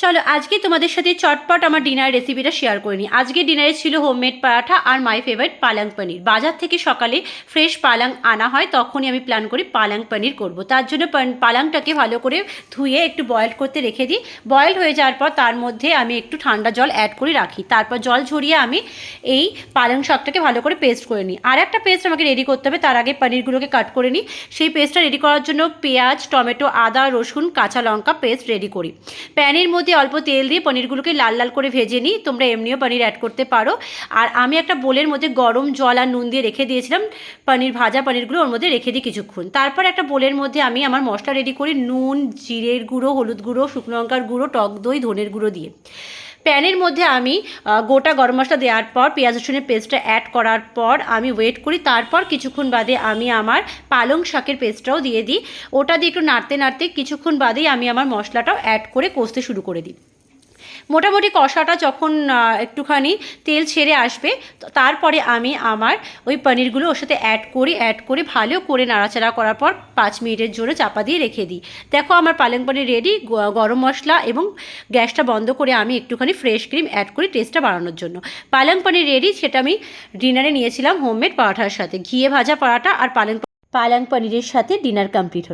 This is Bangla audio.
চলো আজকে তোমাদের সাথে চটপট আমার ডিনার রেসিপিটা শেয়ার করে নিই। আজকে ডিনারে ছিল হোমমেড পরাঠা আর মাই ফেভারিট পালং পনির। বাজার থেকে সকালে ফ্রেশ পালং আনা হয়, তখনই আমি প্ল্যান করি পালং পনির করব। তার জন্য পালংটাকে ভালো করে ধুয়ে একটু বয়েল করতে রেখে দিই। বয়েল হয়ে যাওয়ার পর তার মধ্যে আমি একটু ঠান্ডা জল অ্যাড করে রাখি। তারপর জল ঝরিয়ে আমি এই পালং শাকটাকে ভালো করে পেস্ট করে নিই। আর একটা পেস্ট আমাকে রেডি করতে হবে, তার আগে পনিরগুলোকে কাট করে নিই। সেই পেস্টটা রেডি করার জন্য পেঁয়াজ, টমেটো, আদা, রসুন, কাঁচা লঙ্কা পেস্ট রেডি করি। প্যানের মধ্যে অল্প তেল দিয়ে পনিরগুলোকে লাল লাল করে ভেজে নিই। তোমরা এমনিও পনির অ্যাড করতে পারো। আর আমি একটা বোলের মধ্যে গরম জল আর নুন দিয়ে রেখে দিয়েছিলাম ভাজা পনিরগুলো ওর মধ্যে রেখে দিই কিছুক্ষণ। তারপর একটা বোলের মধ্যে আমি আমার মশলা রেডি করি, নুন, জিরের গুঁড়ো, হলুদ গুঁড়ো, শুকনো লঙ্কার গুঁড়ো, টক দই, ধনের গুঁড়ো দিয়ে। প্যানের মধ্যে আমি গোটা গরম মশলা দেওয়ার পর পেঁয়াজ রসুনের পেস্টটা অ্যাড করার পর আমি ওয়েট করি। তারপর কিছুক্ষণ বাদে আমি আমার পালং শাকের পেস্টটাও দিয়ে দিই। ওটা দিয়ে একটু নাড়তে নাড়তে কিছুক্ষণ বাদেই আমি আমার মশলাটাও অ্যাড করে কষতে শুরু করে দিই। মোটামুটি কষাটা যখন একটুখানি তেল ছেড়ে আসবে, তারপরে আমি আমার ওই পনিরগুলো ওর সাথে অ্যাড করে ভালো করে নাড়াচাড়া করার পর 5 মিনিটের জন্য চাপা দিয়ে রেখে দিই। দেখো আমার পালং পনির রেডি। গরম মশলা এবং গ্যাসটা বন্ধ করে আমি একটুখানি ফ্রেশ ক্রিম অ্যাড করি টেস্টটা বাড়ানোর জন্য। পালং পনির রেডি। সেটা আমি ডিনারে নিয়েছিলাম হোমমেড পরাঠার সাথে। ঘিয়ে ভাজা পরাঠা আর পালং পনিরের সাথে ডিনার কমপ্লিট হলো।